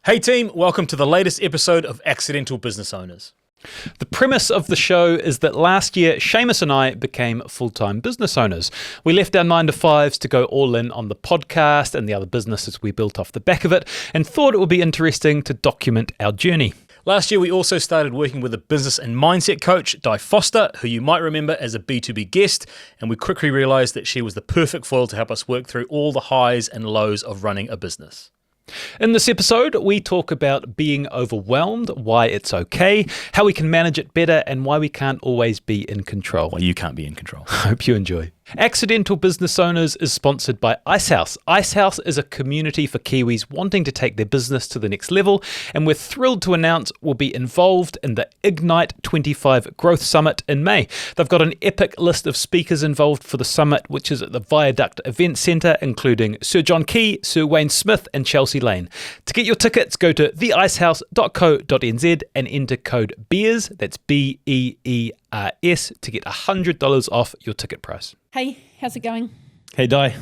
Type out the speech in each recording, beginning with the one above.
Hey team, welcome to the latest episode of Accidental Business Owners. The premise of the show is that last year, Seamus and I became full-time business owners. We left our 9-to-5s to go all in on the podcast and the other businesses we built off the back of it, and thought it would be interesting to document our journey. Last year, we also started working with a business and mindset coach, Di Foster, who you might remember as a B2B guest, and we quickly realised that she was the perfect foil to help us work through all the highs and lows of running a business. In this episode, we talk about being overwhelmed, why it's okay, how we can manage it better, and why we can't always be in control. Well, you can't be in control. I hope you enjoy. Accidental Business Owners is sponsored by Icehouse. Icehouse is a community for Kiwis wanting to take their business to the next level, and we're thrilled to announce we'll be involved in the Ignite 25 Growth Summit in May. They've got an epic list of speakers involved for the summit, which is at the Viaduct Event Centre, including Sir John Key, Sir Wayne Smith, and Chelsea Lane. To get your tickets, go to theicehouse.co.nz and enter code BEERS, that's BEERS, to get $100 off your ticket price. Hey, how's it going? Hey, Di.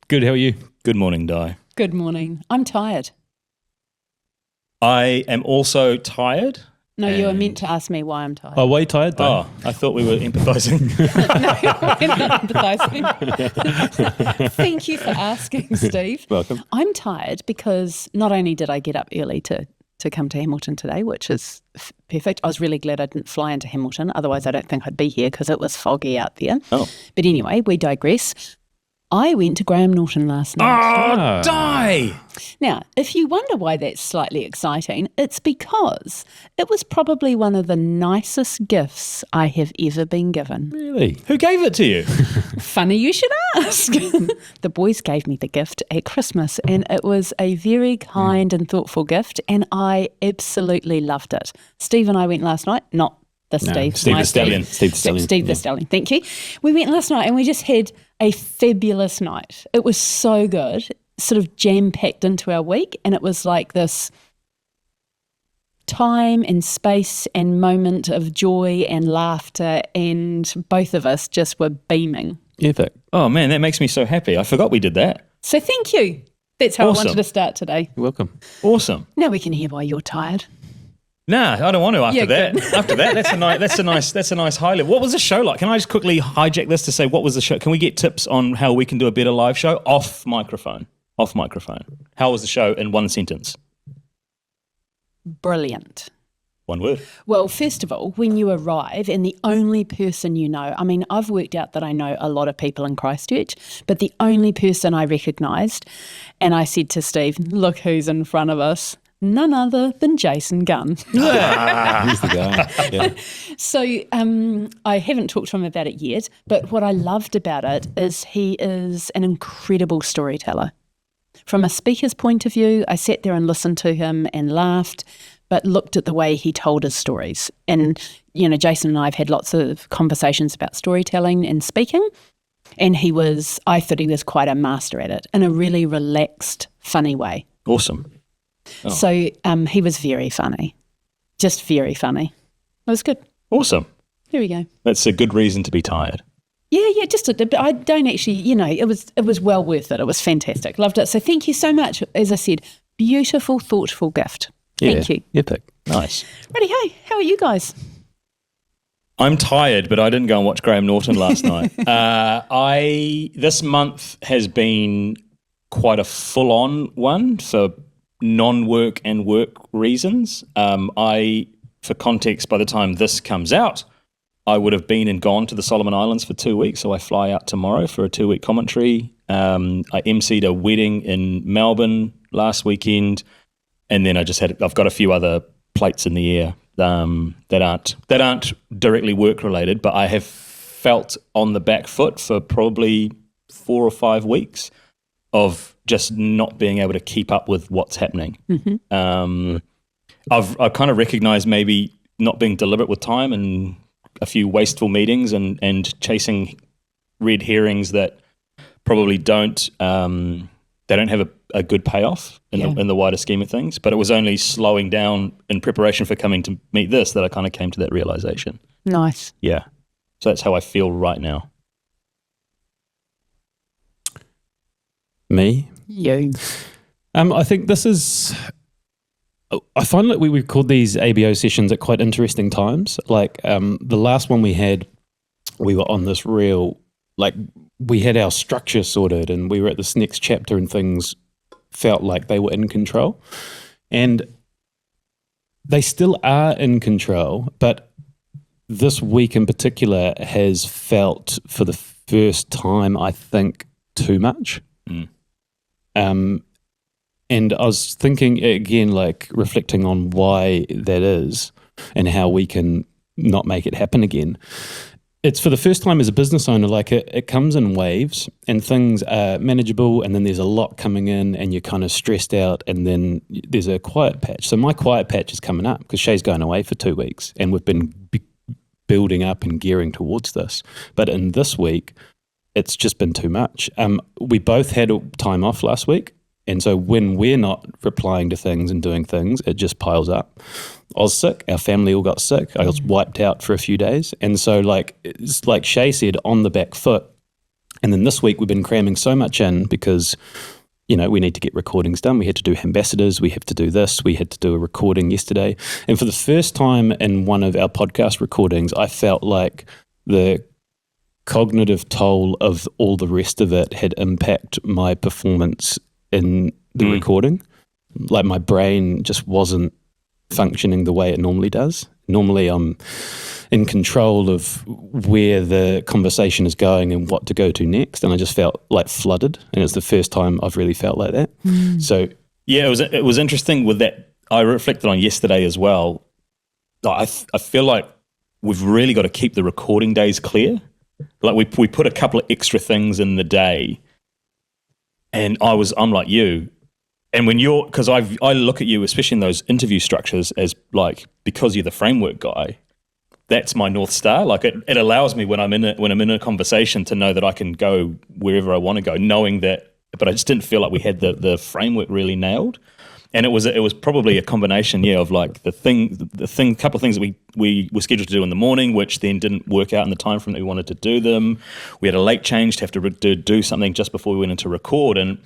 Good, how are you? Good morning, Di. Good morning. I'm tired. I am also tired. No, you were meant to ask me why I'm tired. Oh, why are you tired, Di? Oh, I thought we were empathising. No, we're not empathising. Thank you for asking, Steve. Welcome. I'm tired because not only did I get up early to come to Hamilton today, which is perfect. I was really glad I didn't fly into Hamilton. Otherwise, I don't think I'd be here because it was foggy out there. Oh. But anyway, we digress. I went to Graham Norton last night. Oh, Di! Now, if you wonder why that's slightly exciting, it's because it was probably one of the nicest gifts I have ever been given. Really? Who gave it to you? Funny you should ask. The boys gave me the gift at Christmas, and it was a very kind and thoughtful gift, and I absolutely loved it. Steve and I went last night, not the Steve. Steve my the Stallion. Steve the Stallion. Steve the Stallion, thank you. We went last night and we just had a fabulous night. It was so good, sort of jam-packed into our week, and it was like this time and space and moment of joy and laughter, and both of us just were beaming. Epic. Oh, man, that makes me so happy. I forgot we did that. So thank you. That's how Awesome. I wanted to start today. You're welcome. Awesome. Now we can hear why you're tired. Nah, I don't want to after Yeah, that. good. After that, that's a nice highlight. What was the show like? Can I just quickly hijack this to say what was the show? Can we get tips on how we can do a better live show off microphone? Off microphone. How was the show in one sentence? Brilliant. One word. Well, first of all, when you arrive and the only person you know, I mean, I've worked out that I know a lot of people in Christchurch, but the only person I recognised, and I said to Steve, look who's in front of us. None other than Jason Gunn. He's the guy. Yeah. So I haven't talked to him about it yet, but what I loved about it is he is an incredible storyteller. From a speaker's point of view, I sat there and listened to him and laughed, but looked at the way he told his stories. And, you know, Jason and I have had lots of conversations about storytelling and speaking, and I thought he was quite a master at it in a really relaxed, funny way. Awesome. Oh. So he was very funny, just very funny. It was good. Awesome. There we go. That's a good reason to be tired. Yeah, just I don't actually, you know, it was well worth it. It was fantastic. Loved it. So thank you so much. As I said, beautiful, thoughtful gift. Thank you. Epic. Nice. Righty, hey, how are you guys? I'm tired, but I didn't go and watch Graham Norton last night. This month has been quite a full-on one for non-work and work reasons. For context, by the time this comes out, I would have been and gone to the Solomon Islands for 2 weeks, so I fly out tomorrow for a 2-week commentary. I emceed a wedding in Melbourne last weekend, and then I've got a few other plates in the air that aren't directly work related, but I have felt on the back foot for probably 4 or 5 weeks of just not being able to keep up with what's happening. Mm-hmm. I've kind of recognized maybe not being deliberate with time and a few wasteful meetings and chasing red herrings that probably don't have a good payoff in the wider scheme of things. But it was only slowing down in preparation for coming to meet this that I kind of came to that realization. Nice. Yeah. So that's how I feel right now. Me? You. I think this is I find that we record these ABO sessions at quite interesting times. Like the last one we had, we were on this real, like we had our structure sorted and we were at this next chapter and things felt like they were in control. And they still are in control, but this week in particular has felt for the first time, I think, too much. And I was thinking again, like reflecting on why that is and how we can not make it happen again. It's for the first time as a business owner, like it comes in waves and things are manageable, and then there's a lot coming in and you're kind of stressed out, and then there's a quiet patch. So my quiet patch is coming up because Shay's going away for 2 weeks and we've been building up and gearing towards this. But in this week, it's just been too much. We both had time off last week. And so when we're not replying to things and doing things, it just piles up. I was sick. Our family all got sick. I was wiped out for a few days. And so it's like Shay said, on the back foot. And then this week we've been cramming so much in because, we need to get recordings done. We had to do ambassadors. We have to do this. We had to do a recording yesterday. And for the first time in one of our podcast recordings, I felt like the cognitive toll of all the rest of it had impacted my performance in the recording. Like my brain just wasn't functioning the way it normally does. Normally I'm in control of where the conversation is going and what to go to next, and I just felt like flooded, and it's the first time I've really felt like that. So yeah, it was interesting with that. I reflected on yesterday as well. I feel like we've really got to keep the recording days clear. Like we put a couple of extra things in the day. And I'm like you, and because I look at you, especially in those interview structures, as like, because you're the framework guy, that's my North Star. Like it allows me when I'm in a conversation to know that I can go wherever I want to go, knowing that. But I just didn't feel like we had the framework really nailed. And it was probably a combination, of like the couple of things that we were scheduled to do in the morning, which then didn't work out in the time frame that we wanted to do them. We had a late change to have to do something just before we went into record, and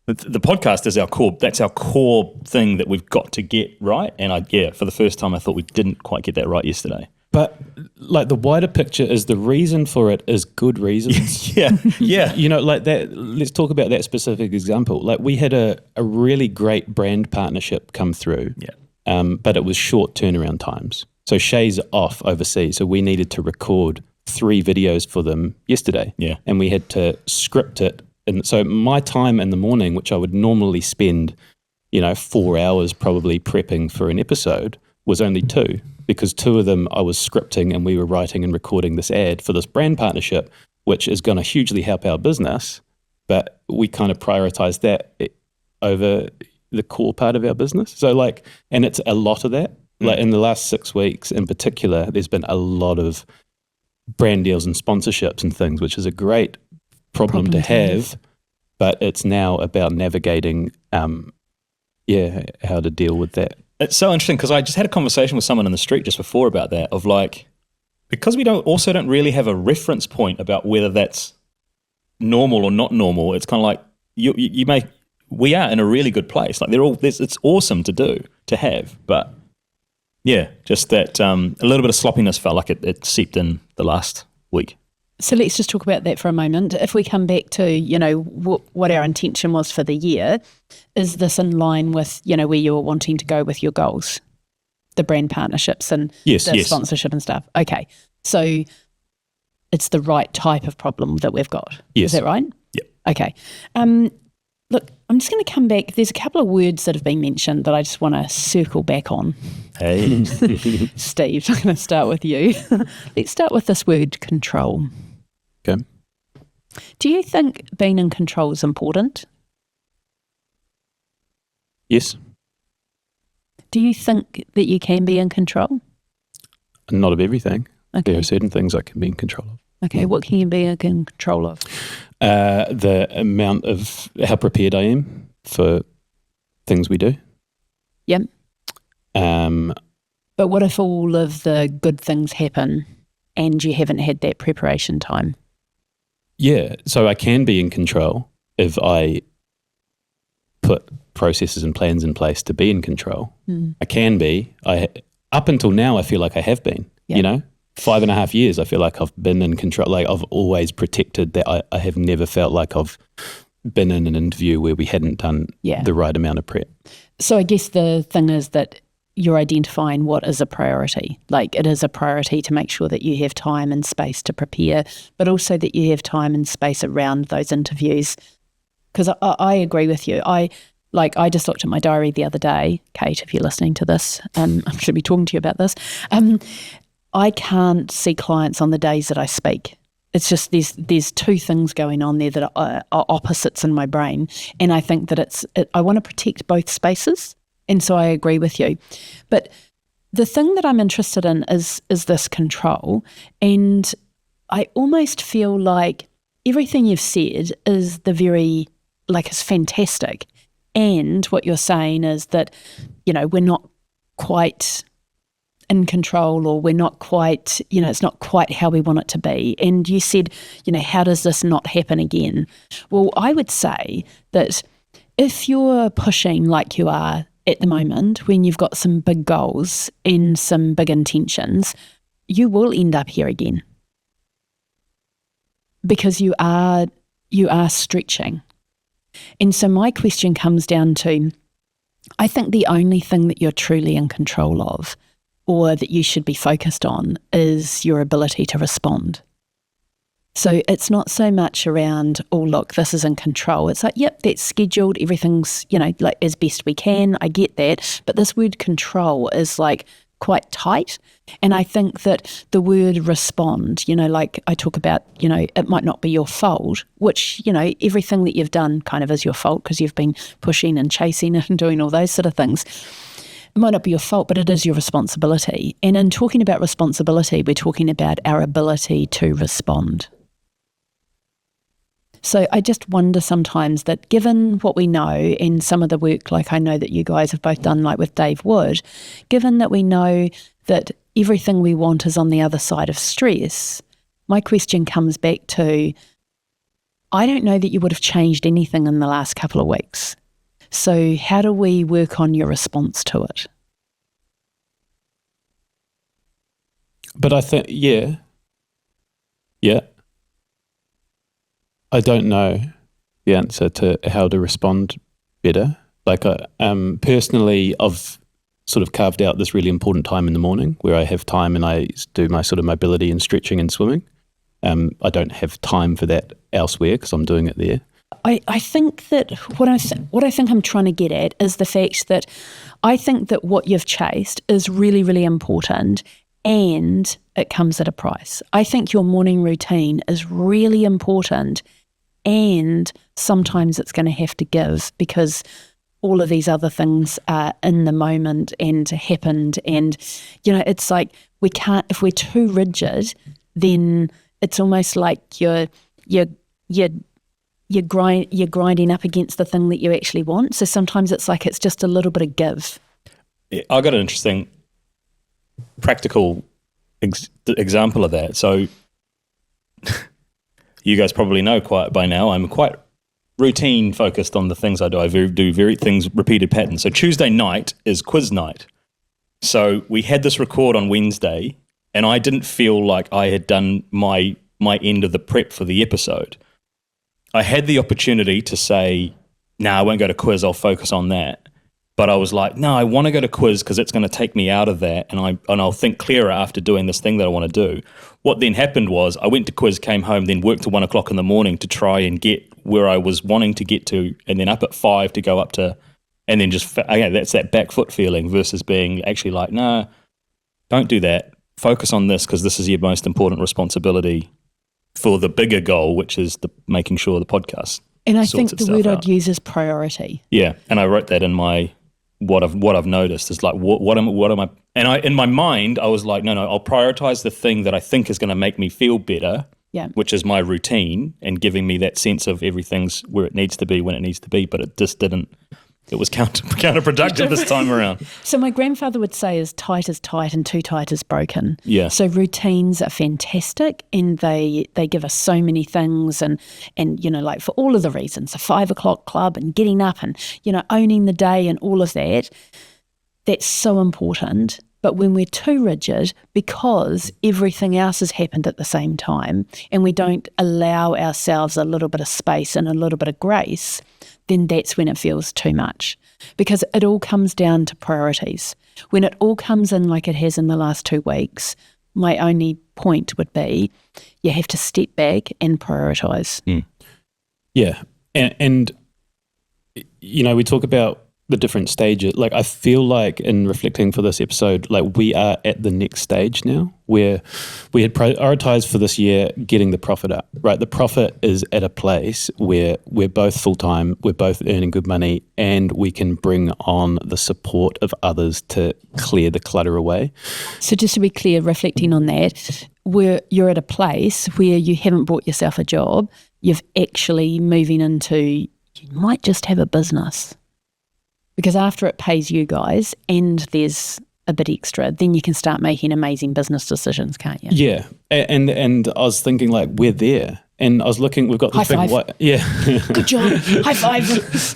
the podcast is our core. That's our core thing that we've got to get right. And for the first time, I thought we didn't quite get that right yesterday. But like the wider picture is the reason for it is good reasons. Yeah. Like that. Let's talk about that specific example. Like we had a really great brand partnership come through. Yeah. But it was short turnaround times. So Shay's off overseas, so we needed to record 3 videos for them yesterday. Yeah. And we had to script it. And so my time in the morning, which I would normally spend, 4 hours probably prepping for an episode, was only 2. Because 2 of them I was scripting and we were writing and recording this ad for this brand partnership, which is going to hugely help our business, but we kind of prioritize that over the core part of our business. So and it's a lot of that. Like in the last 6 weeks in particular, there's been a lot of brand deals and sponsorships and things, which is a great problem to have, but it's now about navigating, how to deal with that. It's so interesting because I just had a conversation with someone in the street just before about that, of like, because we don't really have a reference point about whether that's normal or not normal. It's kind of like we are in a really good place. Like it's awesome to have, but just that a little bit of sloppiness felt like it seeped in the last week. So let's just talk about that for a moment. If we come back to, what our intention was for the year, is this in line with, where you were wanting to go with your goals, the brand partnerships and the sponsorship and stuff? Okay. So it's the right type of problem that we've got. Yes. Is that right? Yep. Okay. Look, I'm just going to come back. There's a couple of words that have been mentioned that I just want to circle back on. Hey. Steve, I'm going to start with you. Let's start with this word control. Okay. Do you think being in control is important? Yes. Do you think that you can be in control? Not of everything. Okay. There are certain things I can be in control of. Okay, what can you be in control of? The amount of how prepared I am for things we do. Yep. But what if all of the good things happen and you haven't had that preparation time? Yeah, so I can be in control if I put processes and plans in place to be in control. I can be. Up until now, I feel like I have been, 5.5 years, I feel like I've been in control. Like I've always protected that. I have never felt like I've been in an interview where we hadn't done the right amount of prep. So I guess the thing is that you're identifying what is a priority. Like it is a priority to make sure that you have time and space to prepare, but also that you have time and space around those interviews. Because I agree with you. I just looked at my diary the other day. Kate, if you're listening to this, I should be talking to you about this. I can't see clients on the days that I speak. It's just there's two things going on there that are opposites in my brain. And I think that I want to protect both spaces. And so I agree with you. But the thing that I'm interested in is this control. And I almost feel like everything you've said is is fantastic. And what you're saying is that, we're not quite in control, or we're not quite, it's not quite how we want it to be. And you said, how does this not happen again? Well, I would say that if you're pushing like you are at the moment, when you've got some big goals and some big intentions, you will end up here again. Because you are stretching. And so my question comes down to, I think the only thing that you're truly in control of, or that you should be focused on, is your ability to respond. So it's not so much around, oh, look, this is in control. It's like, yep, that's scheduled. Everything's, as best we can. I get that. But this word control is quite tight. And I think that the word respond, I talk about, it might not be your fault, which, everything that you've done kind of is your fault because you've been pushing and chasing it and doing all those sort of things. It might not be your fault, but it is your responsibility. And in talking about responsibility, we're talking about our ability to respond. So I just wonder sometimes that given what we know and some of the work, I know that you guys have both done, with Dave Wood, given that we know that everything we want is on the other side of stress, my question comes back to, I don't know that you would have changed anything in the last couple of weeks. So how do we work on your response to it? But I think, yeah. I don't know the answer to how to respond better. Personally, I've sort of carved out this really important time in the morning where I have time and I do my sort of mobility and stretching and swimming. I don't have time for that elsewhere because I'm doing it there. I think that what I think I'm trying to get at is the fact that I think that what you've chased is really, really important, and it comes at a price. I think your morning routine is really important, and sometimes it's going to have to give because all of these other things are in the moment and happened. And, it's like we can't, if we're too rigid, then it's almost like you're grinding up against the thing that you actually want. So sometimes it's like it's just a little bit of give. Yeah, I got an interesting practical example of that. So you guys probably know quite by now, I'm quite routine focused on the things I do. I do very things, repeated patterns. So Tuesday night is quiz night. So we had this record on Wednesday and I didn't feel like I had done my end of the prep for the episode. I had the opportunity to say, no, I won't go to quiz, I'll focus on that. But I was like, no, I want to go to quiz because it's going to take me out of that and I'll think clearer after doing this thing that I want to do. What then happened was I went to quiz, came home, then worked till 1 o'clock in the morning to try and get where I was wanting to get to, and then up at 5 to go up to, and then just, again, that's that back foot feeling versus being actually like, no, don't do that. Focus on this because this is your most important responsibility for the bigger goal, which is making sure the podcast. And I think the word out. I'd use is priority. Yeah, and I wrote that in my what I've noticed is like what am I? And in my mind I was like, no, I'll prioritize the thing that I think is going to make me feel better. Yeah. Which is my routine and giving me that sense of everything's where it needs to be when it needs to be. But it just didn't it was counterproductive this time around. So my grandfather would say as tight and too tight is broken. Yeah. So routines are fantastic, and they give us so many things, and like for all of the reasons, a 5 o'clock club and getting up and, owning the day and all of that, that's so important. But when we're too rigid, because everything else has happened at the same time, and we don't allow ourselves a little bit of space and a little bit of grace, then that's when it feels too much. Because it all comes down to priorities. When it all comes in like it has in the last 2 weeks, my only point would be you have to step back and prioritise. Yeah. And we talk about the different stages. Like, I feel like in reflecting for this episode, like we are at the next stage now where we had prioritized for this year getting the profit up, right? The profit is at a place where we're both full-time, we're both earning good money, and we can bring on the support of others to clear the clutter away. So just to be clear, reflecting on that, where you're at a place where you haven't bought yourself a job, you've actually moving into, you might just have a business. Because after it pays you guys and there's a bit extra, then you can start making amazing business decisions, can't you? Yeah. And I was thinking, like, we're there. And I was looking, we've got this High big five. Yeah. Good job. High five.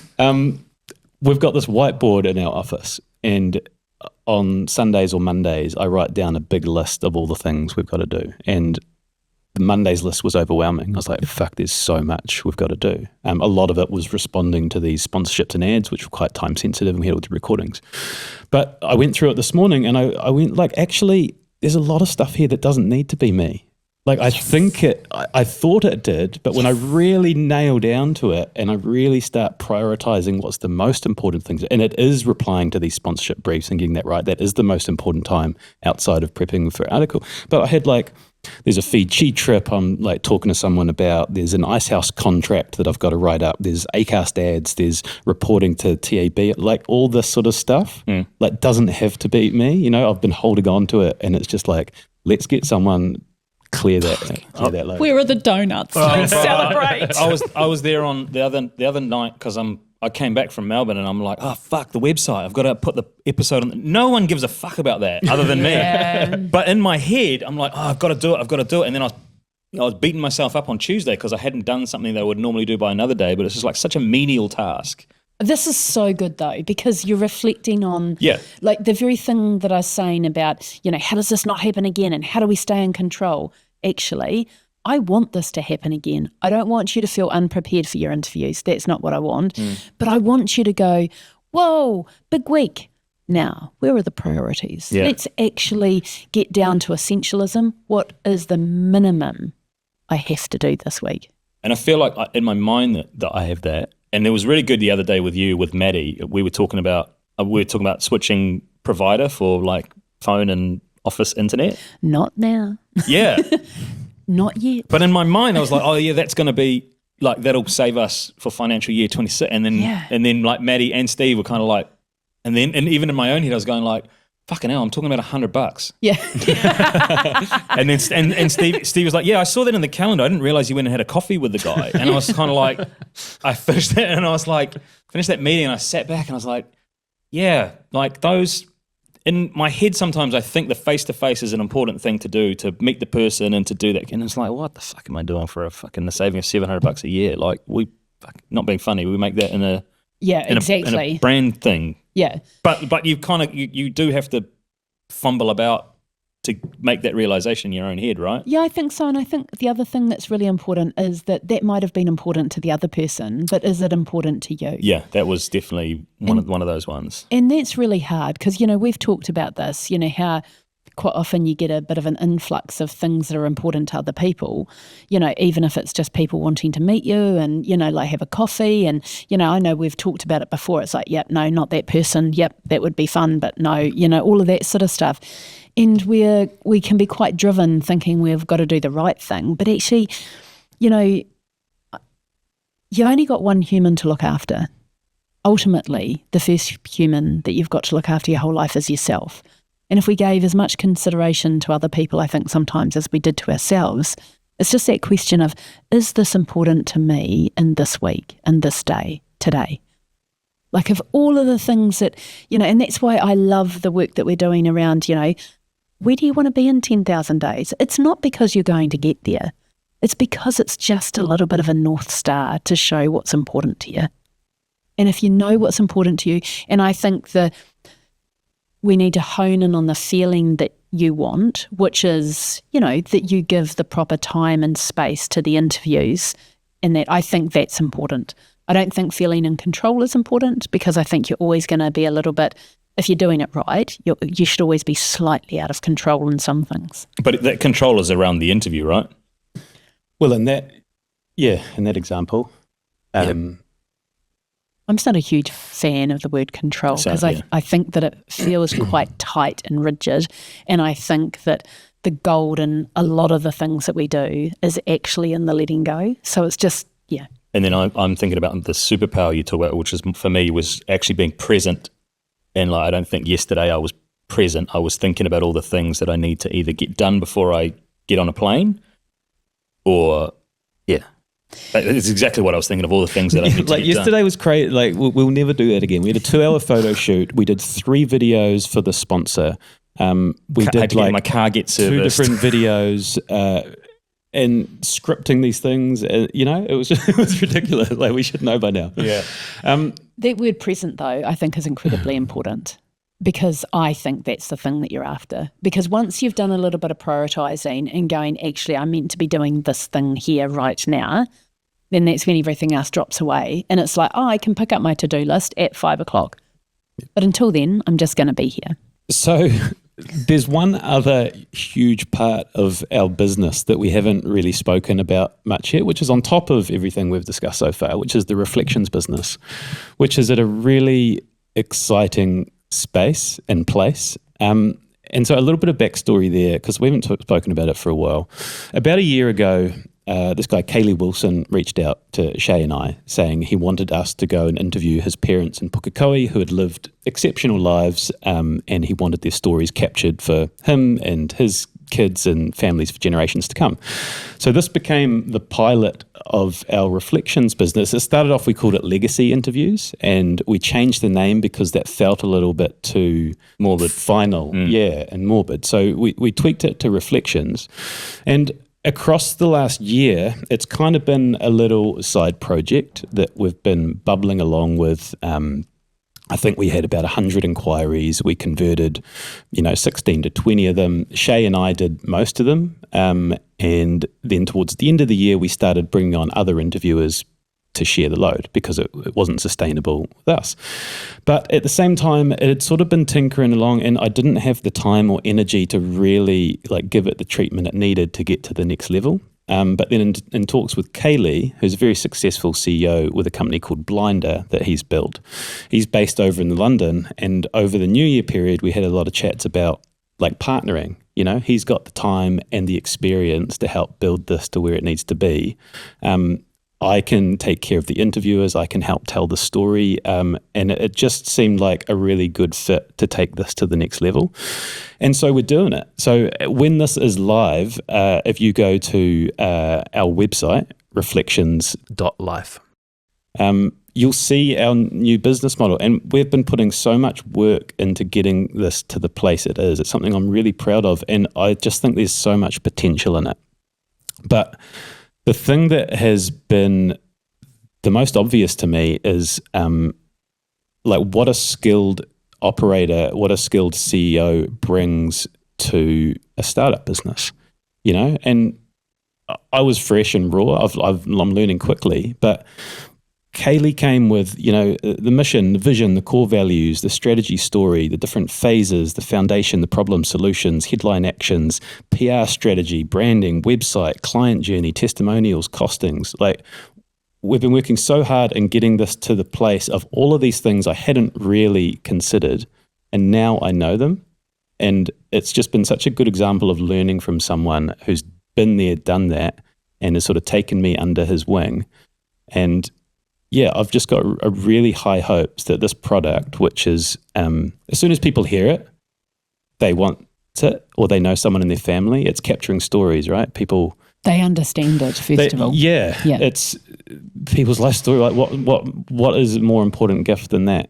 We've got this whiteboard in our office, and on Sundays or Mondays, I write down a big list of all the things we've got to do. And the Monday's list was overwhelming. I was like, fuck, there's so much we've got to do. A lot of it was responding to these sponsorships and ads, which were quite time sensitive, and we had all the recordings. But I went through it this morning, and I went like, actually, there's a lot of stuff here that doesn't need to be me. Like, I think I thought it did, but when I really nail down to it and I really start prioritizing what's the most important things, and it is replying to these sponsorship briefs and getting that right, that is the most important time outside of prepping for an article. But I had there's a Fiji trip I'm like talking to someone about, there's an Icehouse contract that I've got to write up, there's Acast ads, there's reporting to TAB, like all this sort of stuff, like doesn't have to be me, I've been holding on to it, and it's just like, let's get someone clear that load. Where are the donuts? Let's celebrate. I was there on the other night because I came back from Melbourne, and I'm like, oh fuck, the website, I've got to put the episode on. No one gives a fuck about that other than me. But in my head, I'm like, oh, I've got to do it. And then I was beating myself up on Tuesday because I hadn't done something that I would normally do by another day, but it's just like such a menial task. This is so good though, because you're reflecting on like the very thing that I was saying about, how does this not happen again, and how do we stay in control? Actually, I want this to happen again. I don't want you to feel unprepared for your interviews. That's not what I want. But I want you to go, whoa, big week. Now, where are the priorities? Yeah. Let's actually get down to essentialism. What is the minimum I have to do this week? And I feel like in my mind that I have that. And it was really good the other day with Maddie. We were talking about switching provider for like phone and office internet. Not now. Yeah. Not yet. But in my mind, I was like, oh yeah, that's going to be like, that'll save us for financial year 26. And then like Maddie and Steve were kind of like, and even in my own head, I was going like, fucking hell, I'm talking about $100. Yeah. and then and Steve was like, yeah, I saw that in the calendar. I didn't realize you went and had a coffee with the guy. And I was kind of like, I finished that, and I was like, finished that meeting, and I sat back and I was like, yeah, like those. In my head, sometimes I think the face-to-face is an important thing to do, to meet the person and to do that. And it's like, what the fuck am I doing for the saving of $700 a year? Like, not being funny, we make that in a brand thing. Yeah. But you do have to fumble about to make that realization in your own head, right? Yeah, I think so. And I think the other thing that's really important is that might have been important to the other person, but is it important to you? Yeah, that was definitely one of those ones. And that's really hard because, we've talked about this, how quite often you get a bit of an influx of things that are important to other people, even if it's just people wanting to meet you and, like have a coffee. And, I know we've talked about it before. It's like, yep, no, not that person. Yep, that would be fun. But no, all of that sort of stuff. And we can be quite driven thinking we've got to do the right thing. But actually, you've only got one human to look after. Ultimately, the first human that you've got to look after your whole life is yourself. And if we gave as much consideration to other people, I think sometimes, as we did to ourselves, it's just that question of, is this important to me in this week, in this day, today? Like of all of the things that, and that's why I love the work that we're doing around, where do you want to be in 10,000 days? It's not because you're going to get there. It's because it's just a little bit of a North Star to show what's important to you. And if you know what's important to you, and I think we need to hone in on the feeling that you want, which is, that you give the proper time and space to the interviews, and that I think that's important. I don't think feeling in control is important, because I think you're always going to be a little bit, if you're doing it right, you should always be slightly out of control in some things. But that control is around the interview, right? Well, in that example, I'm just not a huge fan of the word control, because I think that it feels quite tight and rigid, and I think that the gold in a lot of the things that we do is actually in the letting go. So it's just, yeah. And then I'm thinking about the superpower you talk about, which is for me was actually being present. And I don't think yesterday I was present. I was thinking about all the things that I need to either get done before I get on a plane, or it's exactly what I was thinking of, all the things that I need to get yesterday done. Was crazy. We'll never do that again. We had a 2-hour photo shoot. We did 3 videos for the sponsor. We did my car get serviced. 2 different videos. And scripting these things, it was ridiculous. We should know by now. Yeah. That word present, though, I think is incredibly important, because I think that's the thing that you're after. Because once you've done a little bit of prioritising and going, actually, I'm meant to be doing this thing here right now, then that's when everything else drops away. And it's like, I can pick up my to-do list at 5 o'clock. But until then, I'm just going to be here. So there's one other huge part of our business that we haven't really spoken about much yet, which is on top of everything we've discussed so far, which is the reflections business, which is at a really exciting space and place. And so a little bit of backstory there, because we haven't spoken about it for a while. About a year ago, this guy, Kaylee Wilson, reached out to Shay and I saying he wanted us to go and interview his parents in Pukekohe, who had lived exceptional lives, and he wanted their stories captured for him and his kids and families for generations to come. So this became the pilot of our reflections business. It started off, we called it Legacy Interviews, and we changed the name because that felt a little bit too morbid, final, and morbid. So we tweaked it to Reflections, and across the last year, it's kind of been a little side project that we've been bubbling along with. I think we had about 100 inquiries. We converted, 16 to 20 of them. Shay and I did most of them. And then towards the end of the year, we started bringing on other interviewers to share the load because it wasn't sustainable with us. But at the same time, it had sort of been tinkering along, and I didn't have the time or energy to really give it the treatment it needed to get to the next level. But then in talks with Kaylee, who's a very successful CEO with a company called Blinder that he's built, he's based over in London, and over the New Year period, we had a lot of chats about partnering. He's got the time and the experience to help build this to where it needs to be. I can take care of the interviewers, I can help tell the story, and it just seemed like a really good fit to take this to the next level. And so we're doing it. So when this is live, if you go to our website, reflections.life, you'll see our new business model. And we've been putting so much work into getting this to the place it is. It's something I'm really proud of, and I just think there's so much potential in it. But the thing that has been the most obvious to me is what a skilled operator, what a skilled CEO brings to a startup business, and I was fresh and raw. I'm learning quickly, but Kaylee came with, the mission, the vision, the core values, the strategy story, the different phases, the foundation, the problem solutions, headline actions, PR strategy, branding, website, client journey, testimonials, costings. We've been working so hard in getting this to the place of all of these things I hadn't really considered, and now I know them. And it's just been such a good example of learning from someone who's been there, done that, and has sort of taken me under his wing. And yeah, I've just got a really high hopes that this product, which is, as soon as people hear it, they want it, or they know someone in their family. It's capturing stories, right? People They understand it, first of all. Yeah, it's people's life story. Like what is a more important gift than that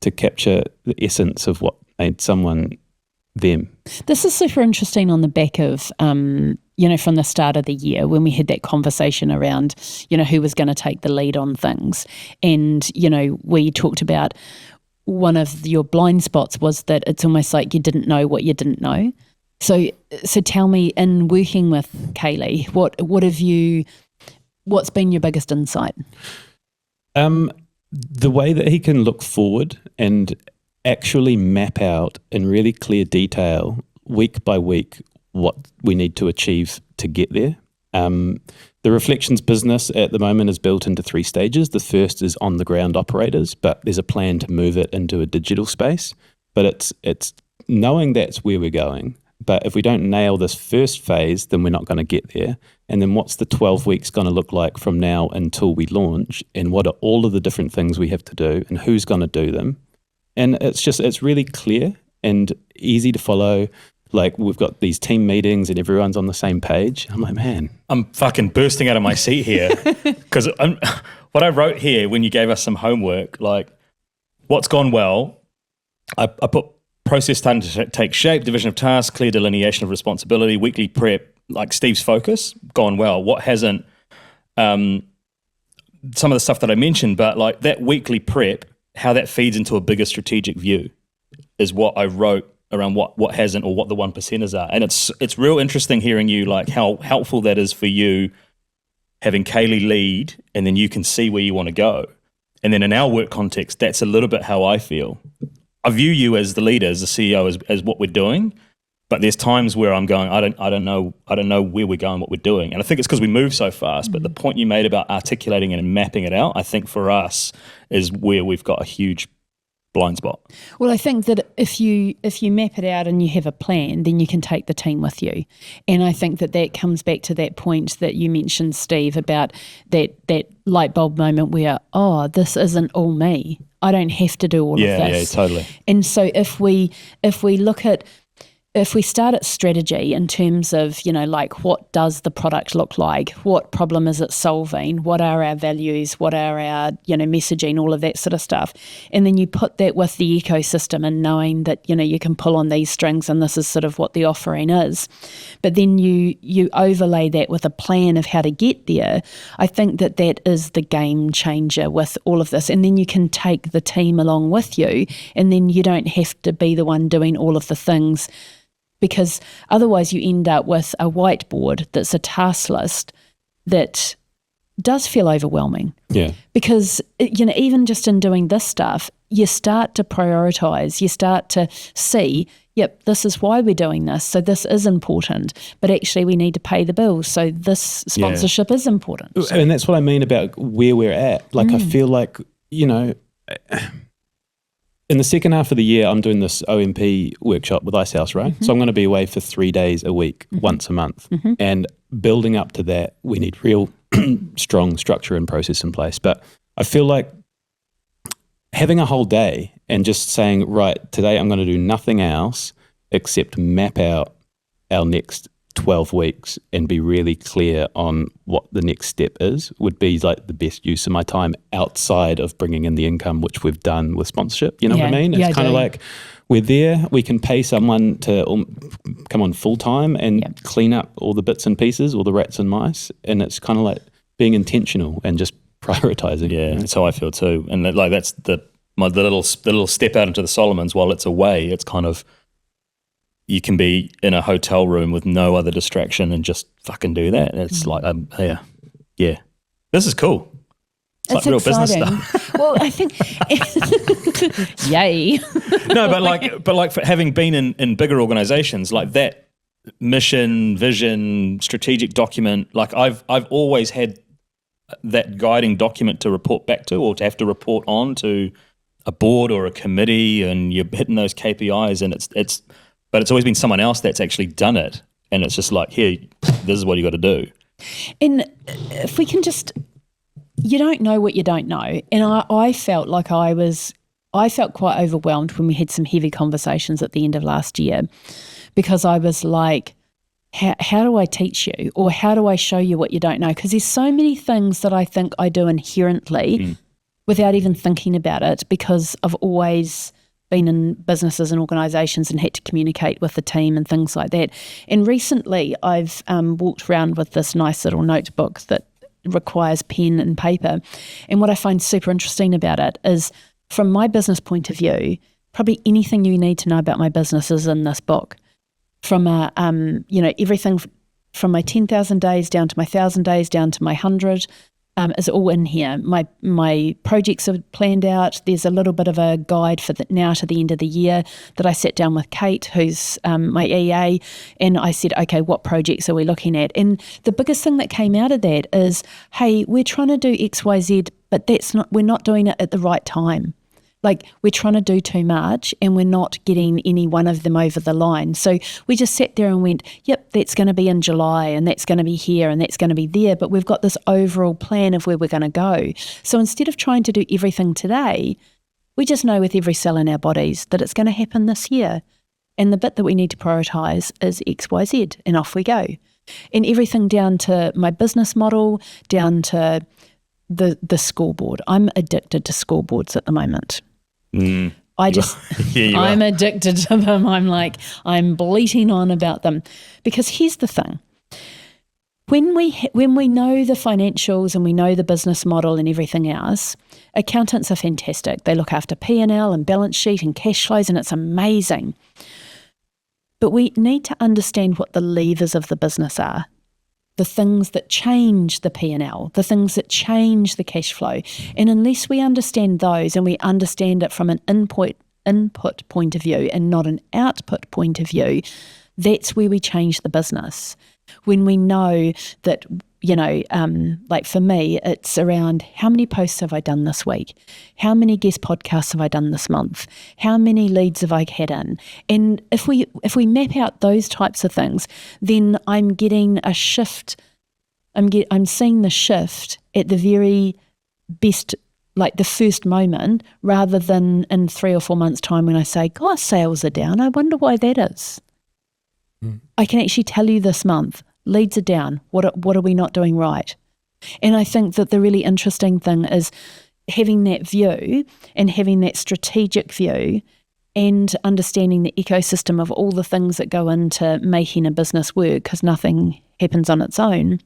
to capture the essence of what made someone them? This is super interesting on the back of, from the start of the year when we had that conversation around, who was going to take the lead on things. And, we talked about one of your blind spots was that it's almost like you didn't know what you didn't know. So tell me, in working with Kaylee, what's been your biggest insight? The way that he can look forward and actually map out in really clear detail, week by week, what we need to achieve to get there. The Reflections business at the moment is built into 3 stages. The first is on the ground operators, but there's a plan to move it into a digital space. But it's knowing that's where we're going. But if we don't nail this first phase, then we're not going to get there. And then what's the 12 weeks going to look like from now until we launch? And what are all of the different things we have to do and who's going to do them? And it's really clear and easy to follow. Like, we've got these team meetings and everyone's on the same page. I'm like, man. I'm fucking bursting out of my seat here because what I wrote here when you gave us some homework, like what's gone well, I put process starting to take shape, division of tasks, clear delineation of responsibility, weekly prep, like Steve's focus, gone well. What hasn't, some of the stuff that I mentioned, but like that weekly prep, how that feeds into a bigger strategic view is what I wrote around what hasn't or what the 1%ers are. And it's real interesting hearing you, like how helpful that is for you having Kaylee lead and then you can see where you want to go. And then in our work context, that's a little bit how I feel. I view you as the leader, as the CEO, as what we're doing, but there's times where I'm going, I don't know where we're going, what we're doing. And I think it's because we move so fast, but the point you made about articulating it and mapping it out, I think for us is where we've got a huge blind spot. Well, I think that if you map it out and you have a plan, then you can take the team with you. And I think that comes back to that point that you mentioned, Steve, about that light bulb moment where, this isn't all me. I don't have to do all of this. Yeah, totally. And so if we start at strategy in terms of, like what does the product look like? What problem is it solving? What are our values? What are our, messaging, all of that sort of stuff. And then you put that with the ecosystem and knowing that, you can pull on these strings and this is sort of what the offering is. But then you overlay that with a plan of how to get there. I think that is the game changer with all of this. And then you can take the team along with you and then you don't have to be the one doing all of the things, because otherwise you end up with a whiteboard that's a task list that does feel overwhelming. Yeah. Because, even just in doing this stuff, you start to prioritize, you start to see, yep, this is why we're doing this, so this is important, but actually we need to pay the bills, so this sponsorship is important. And that's what I mean about where we're at. Like, I feel like, in the second half of the year, I'm doing this OMP workshop with Icehouse, right? So I'm going to be away for 3 days a week, once a month. And building up to that, we need real strong structure and process in place. But I feel like having a whole day and just saying, right, today I'm going to do nothing else except map out our next 12 weeks and be really clear on what the next step is would be like the best use of my time outside of bringing in the income, which we've done with sponsorship. You know what I mean? It's kind of like we're there, we can pay someone to come on full time and clean up all the bits and pieces, all the rats and mice. And it's kind of like being intentional and just prioritizing. Yeah, that's how I feel too. And that's the little step out into the Solomons while it's away. It's kind of, you can be in a hotel room with no other distraction and just fucking do that. It's like, yeah, this is cool. It's like real business stuff. Well, I think, yay. No, but like for having been in bigger organizations, like that mission, vision, strategic document, like I've always had that guiding document to report back to or to have to report on to a board or a committee, and you're hitting those KPIs, and but it's always been someone else that's actually done it. And it's just like, here, this is what you got to do. And if we can just, you don't know what you don't know. And I felt like I felt quite overwhelmed when we had some heavy conversations at the end of last year, because I was like, how do I teach you, or how do I show you what you don't know? Because there's so many things that I think I do inherently without even thinking about it, because I've always been in businesses and organisations and had to communicate with the team and things like that. And recently I've walked around with this nice little notebook that requires pen and paper. And what I find super interesting about it is, from my business point of view, probably anything you need to know about my business is in this book. From everything from my 10,000 days down to my 1,000 days down to my 100 is all in here. My projects are planned out. There's a little bit of a guide for now to the end of the year that I sat down with Kate, who's my EA, and I said, okay, what projects are we looking at? And the biggest thing that came out of that is, hey, we're trying to do X, Y, Z, but we're not doing it at the right time. Like, we're trying to do too much and we're not getting any one of them over the line. So we just sat there and went, yep, that's going to be in July and that's going to be here and that's going to be there. But we've got this overall plan of where we're going to go. So instead of trying to do everything today, we just know with every cell in our bodies that it's going to happen this year. And the bit that we need to prioritise is X, Y, Z, and off we go. And everything down to my business model, down to the scoreboard. I'm addicted to scoreboards at the moment. I'm addicted to them. I'm bleating on about them, because here's the thing. When we know the financials and we know the business model and everything else, accountants are fantastic. They look after P&L and balance sheet and cash flows, and it's amazing. But we need to understand what the levers of the business are. The things that change the P&L, the things that change the cash flow. And unless we understand those, and we understand it from an input point of view and not an output point of view, that's where we change the business. When we know that, like for me, it's around how many posts have I done this week? How many guest podcasts have I done this month? How many leads have I had in? And if we map out those types of things, then I'm getting a shift. I'm seeing the shift at the very best, like the first moment, rather than in 3 or 4 months' time when I say, gosh, sales are down. I wonder why that is. I can actually tell you this month, leads are down. What are we not doing right? And I think that the really interesting thing is having that view and having that strategic view and understanding the ecosystem of all the things that go into making a business work, because nothing happens on its own,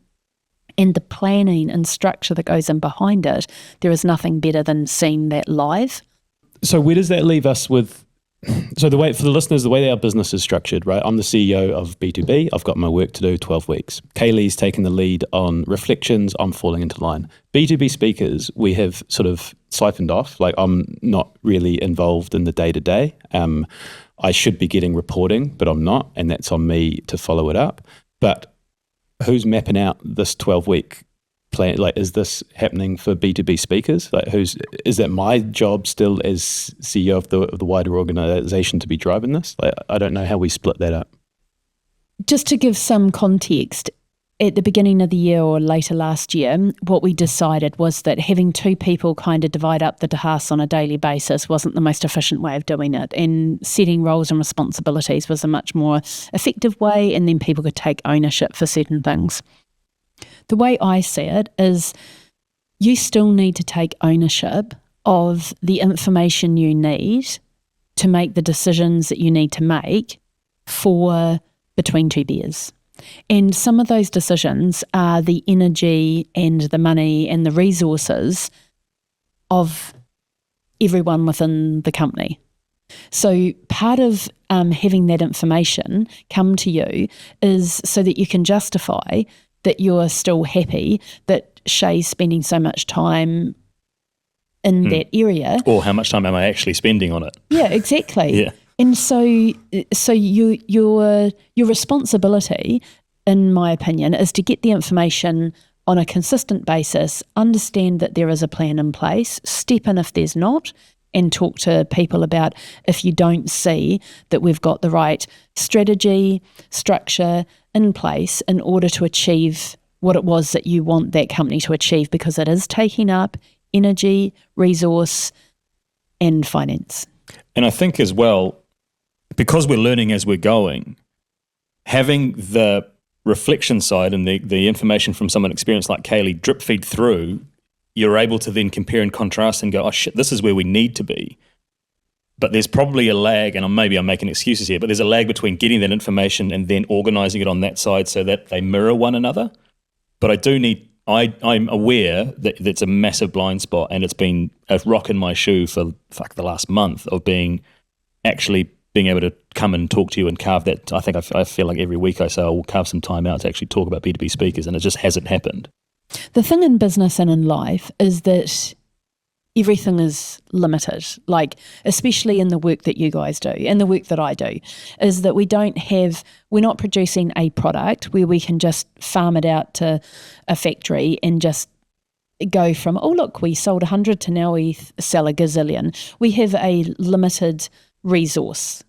and the planning and structure that goes in behind it. There is nothing better than seeing that live. So where does that leave us with? So the way, for the listeners, the way our business is structured, right? I'm the CEO of B2B. I've got my work to do, 12 weeks. Kaylee's taken the lead on reflections. I'm falling into line. B2B speakers, we have sort of siphoned off. Like, I'm not really involved in the day-to-day. I should be getting reporting, but I'm not, and that's on me to follow it up. But who's mapping out this 12-week plan? Like, is this happening for B2B speakers? Like, is that my job still as CEO of the wider organization to be driving this? Like, I don't know how we split that up. Just to give some context, at the beginning of the year or later last year, what we decided was that having 2 people kind of divide up the tasks on a daily basis wasn't the most efficient way of doing it, and setting roles and responsibilities was a much more effective way, and then people could take ownership for certain things. The way I see it is, you still need to take ownership of the information you need to make the decisions that you need to make for between 2 beers. And some of those decisions are the energy and the money and the resources of everyone within the company. So part of having that information come to you is so that you can justify that you're still happy that Shay's spending so much time in that area. Or how much time am I actually spending on it? Yeah, exactly. Yeah. And so your responsibility, in my opinion, is to get the information on a consistent basis, understand that there is a plan in place, step in if there's not, and talk to people about if you don't see that we've got the right strategy, structure in place in order to achieve what it was that you want that company to achieve, because it is taking up energy, resource, and finance. And I think as well, because we're learning as we're going, having the reflection side and the information from someone experienced like Kaylee drip feed through, you're able to then compare and contrast and go, oh shit, this is where we need to be. But there's probably a lag, and maybe I'm making excuses here, but there's a lag between getting that information and then organising it on that side so that they mirror one another. But I'm aware that it's a massive blind spot, and it's been a rock in my shoe for the last month of being able to come and talk to you and carve that. I feel like every week I say I will carve some time out to actually talk about B2B speakers, and it just hasn't happened. The thing in business and in life is that everything is limited, like especially in the work that you guys do and the work that I do, is that we're not producing a product where we can just farm it out to a factory and just go from, oh look, we sold 100 to now we sell a gazillion. We have a limited resource.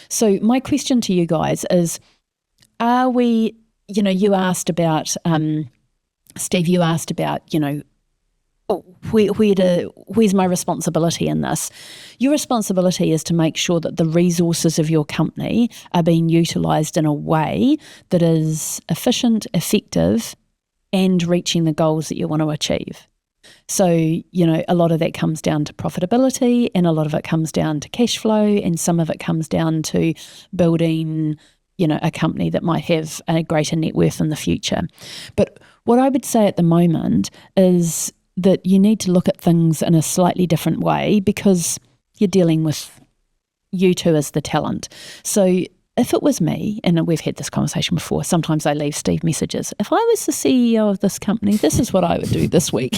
So my question to you guys is, are we, you asked about, Steve, you asked about, where's my responsibility in this? Your responsibility is to make sure that the resources of your company are being utilised in a way that is efficient, effective, and reaching the goals that you want to achieve. So, a lot of that comes down to profitability, and a lot of it comes down to cash flow, and some of it comes down to building, a company that might have a greater net worth in the future. But what I would say at the moment is that you need to look at things in a slightly different way, because you're dealing with you two as the talent. So if it was me, and we've had this conversation before, sometimes I leave Steve messages. If I was the CEO of this company, this is what I would do this week.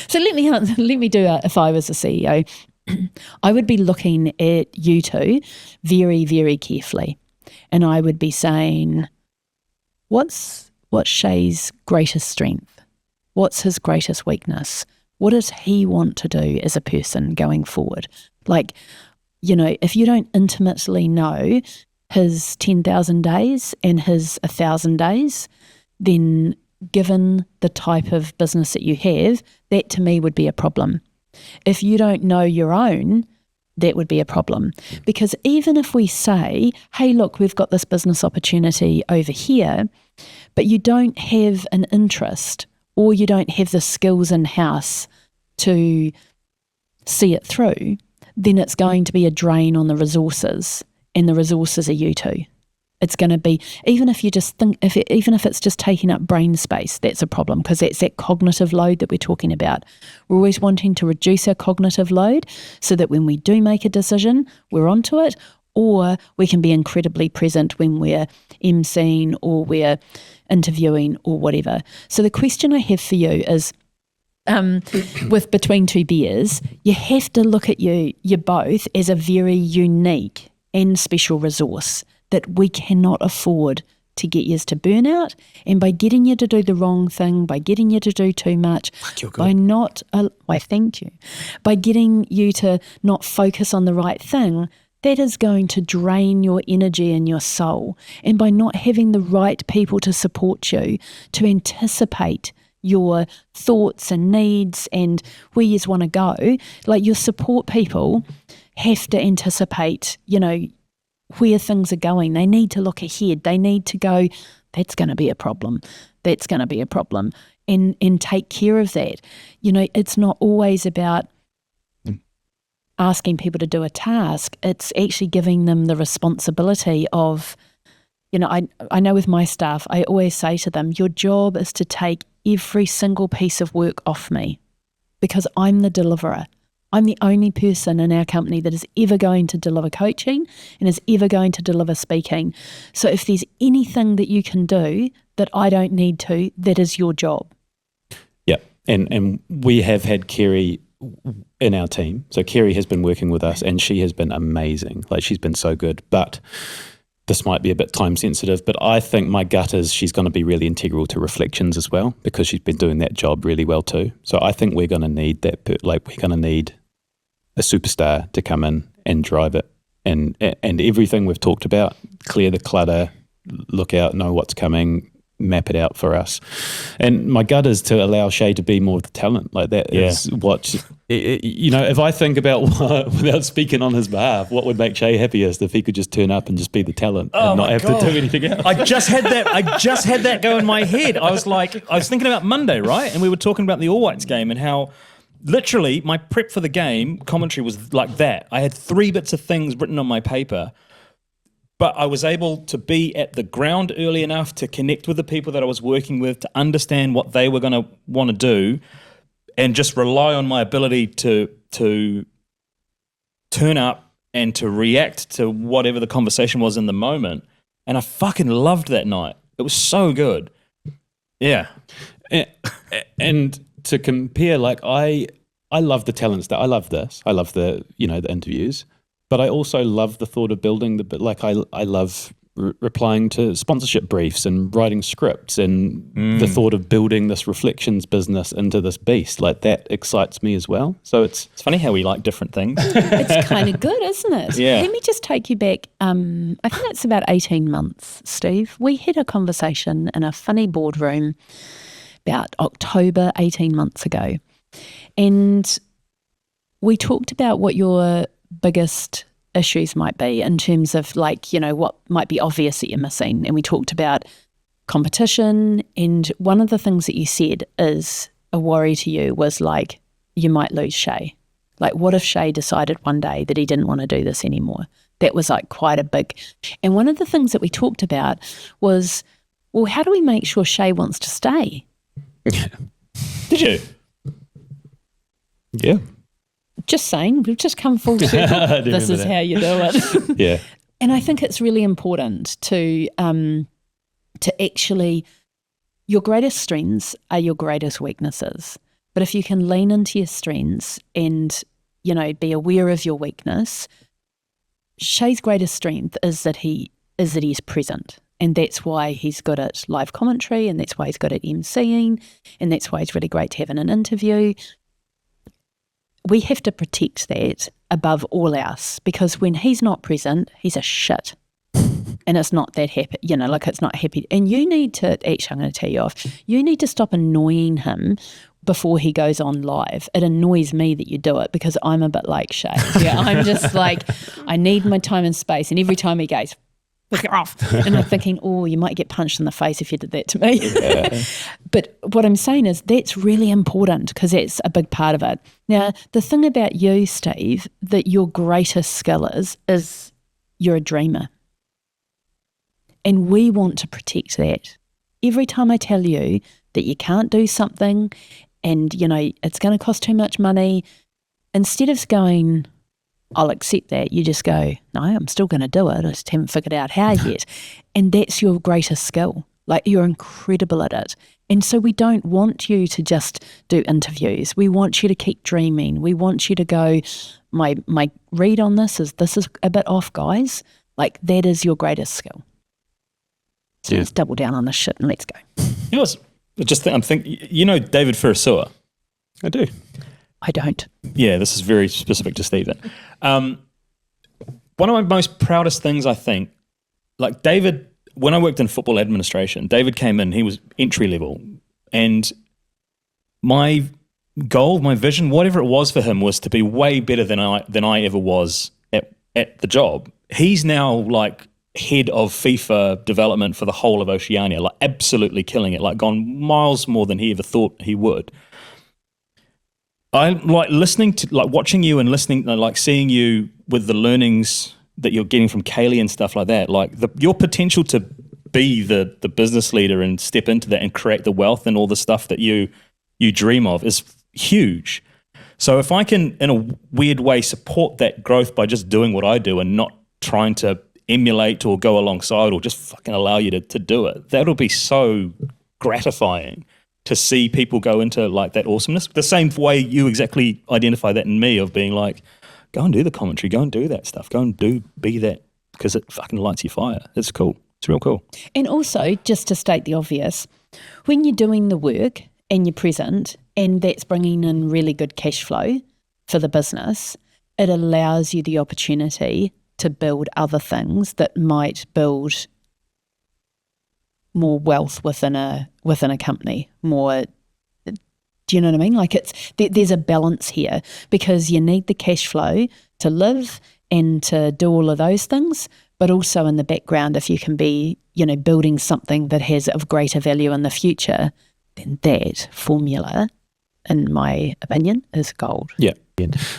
So let me do it. If I was the CEO, I would be looking at you two very, very carefully. And I would be saying, what's Shay's greatest strength? What's his greatest weakness? What does he want to do as a person going forward? Like, if you don't intimately know his 10,000 days and his 1,000 days, then given the type of business that you have, that to me would be a problem. If you don't know your own, that would be a problem. Because even if we say, hey, look, we've got this business opportunity over here, but you don't have an interest or you don't have the skills in-house to see it through, then it's going to be a drain on the resources, and the resources are you two. It's going to be, even if it's just taking up brain space, that's a problem, because that's that cognitive load that we're talking about. We're always wanting to reduce our cognitive load so that when we do make a decision, we're onto it, or we can be incredibly present when we're emceeing or we're interviewing or whatever. So the question I have for you is, with Between Two Beers, you have to look at you both as a very unique and special resource that we cannot afford to get you to burnout. And by getting you to do the wrong thing, by getting you to do too much, by not, thank you, by getting you to not focus on the right thing, that is going to drain your energy and your soul. And by not having the right people to support you, to anticipate your thoughts and needs and where you want to go, like your support people have to anticipate, where things are going. They need to look ahead. They need to go, that's going to be a problem. That's going to be a problem. And take care of that. It's not always about asking people to do a task. It's actually giving them the responsibility of, I know with my staff, I always say to them, your job is to take every single piece of work off me, because I'm the deliverer. I'm the only person in our company that is ever going to deliver coaching and is ever going to deliver speaking. So if there's anything that you can do that I don't need to, that is your job. Yeah, and we have had Kerry in our team. So Kerry has been working with us and she has been amazing. Like, she's been so good. But this might be a bit time sensitive, but I think my gut is she's going to be really integral to Reflections as well, because she's been doing that job really well too. So I think we're going to need that. We're going to need a superstar to come in and drive it, and everything we've talked about, clear the clutter, look out, know what's coming, map it out for us. And my gut is to allow Shay to be more of the talent. Like that is what, if I think about without speaking on his behalf, what would make Shay happiest if he could just turn up and just be the talent and not have to do anything else. I just had that go in my head. I was thinking about Monday, right? And we were talking about the All Whites game and how literally my prep for the game commentary was like that. I had 3 bits of things written on my paper, but I was able to be at the ground early enough to connect with the people that I was working with, to understand what they were going to want to do, and just rely on my ability to turn up and to react to whatever the conversation was in the moment. And I fucking loved that night. It was so good. Yeah. And to compare, like I love the talent stuff. I love this. I love the interviews. But I also love the thought of building I love replying to sponsorship briefs and writing scripts and the thought of building this reflections business into this beast. Like that excites me as well. So it's funny how we like different things. It's kind of good, isn't it? Yeah. Let me just take you back. I think it's about 18 months, Steve. We had a conversation in a funny boardroom about October 18 months ago. And we talked about what your biggest issues might be in terms of what might be obvious that you're missing. And we talked about competition. And one of the things that you said is a worry to you was you might lose Shay. What if Shay decided one day that he didn't want to do this anymore? That was quite a big. And one of the things that we talked about was, well, how do we make sure Shay wants to stay? Did you? Yeah. Just saying, we've just come full circle. This is how you do it. Yeah. And I think it's really important to actually, your greatest strengths are your greatest weaknesses. But if you can lean into your strengths and, be aware of your weakness, Shay's greatest strength is that he's present. And that's why he's good at live commentary, and that's why he's good at emceeing, and that's why he's really great to have in an interview. We have to protect that above all else, because when he's not present, he's a shit. And it's not that happy, it's not happy. And you need to, actually, I'm going to tell you off, you need to stop annoying him before he goes on live. It annoys me that you do it, because I'm a bit like Shay. Yeah, I'm just I need my time and space. And every time he goes, fuck off. And I'm thinking, oh, you might get punched in the face if you did that to me. Yeah. But what I'm saying is that's really important, because that's a big part of it. Now, the thing about you, Steve, that your greatest skill is you're a dreamer. And we want to protect that. Every time I tell you that you can't do something and, it's going to cost too much money, instead of going, I'll accept that, you just go, no, I'm still going to do it. I just haven't figured out how yet. And that's your greatest skill. You're incredible at it. And so we don't want you to just do interviews. We want you to keep dreaming. We want you to go, my read on this is a bit off, guys. That is your greatest skill. So let's double down on this shit and let's go. I'm thinking, David Furusawa? I do. I don't. Yeah, this is very specific to Stephen. One of my most proudest things, I think, David, when I worked in football administration, David came in, he was entry level, and my goal, my vision, whatever it was for him, was to be way better than I ever was at the job. He's now head of FIFA development for the whole of Oceania, absolutely killing it, gone miles more than he ever thought he would. I listening to, watching you and listening, seeing you with the learnings that you're getting from Kaylee and stuff like that, your potential to be the business leader and step into that and create the wealth and all the stuff that you dream of is huge. So if I can, in a weird way, support that growth by just doing what I do and not trying to emulate or go alongside or just fucking allow you to do it, that'll be so gratifying to see people go into that awesomeness. The same way you exactly identify that in me, of being go and do the commentary, go and do that stuff, go and be that, because it fucking lights your fire. It's cool. It's real cool. And also, just to state the obvious, when you're doing the work and you're present and that's bringing in really good cash flow for the business, it allows you the opportunity to build other things that might build more wealth within a company, more. Do you know what I mean? Like there's a balance here because you need the cash flow to live and to do all of those things, but also in the background, if you can be, building something that has of greater value in the future, then that formula, in my opinion, is gold. Yeah.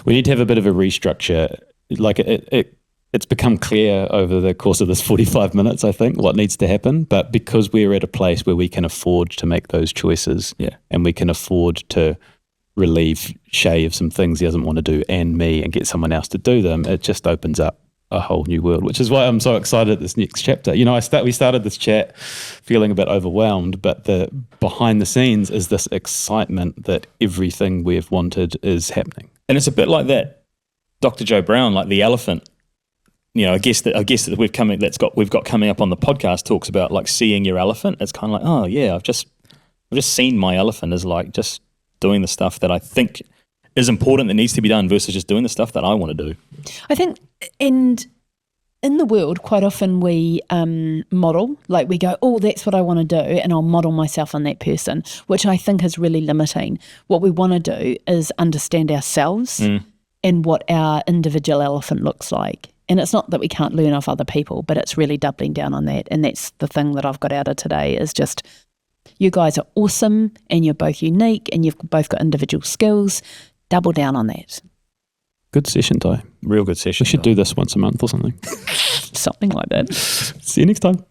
We need to have a bit of a restructure. Like it's become clear over the course of this 45 minutes, I think, what needs to happen. But because we're at a place where we can afford to make those choices, and we can afford to relieve Shay of some things he doesn't want to do and me and get someone else to do them, it just opens up a whole new world, which is why I'm so excited at this next chapter. We started this chat feeling a bit overwhelmed, but the behind the scenes is this excitement that everything we've wanted is happening. And it's a bit like that Dr. Joe Brown, like the elephant. I guess that we've got coming up on the podcast talks about like seeing your elephant. It's kind of like, oh yeah, I've just seen my elephant as like just doing the stuff that I think is important that needs to be done versus just doing the stuff that I want to do. I think, and in the world, quite often we model, like we go, oh, that's what I want to do, and I'll model myself on that person, which I think is really limiting. What we want to do is understand ourselves and what our individual elephant looks like. And it's not that we can't learn off other people, but it's really doubling down on that. And that's the thing that I've got out of today is just, you guys are awesome and you're both unique and you've both got individual skills. Double down on that. Good session, Ty. Real good session. We should do this once a month or something. Something like that. See you next time.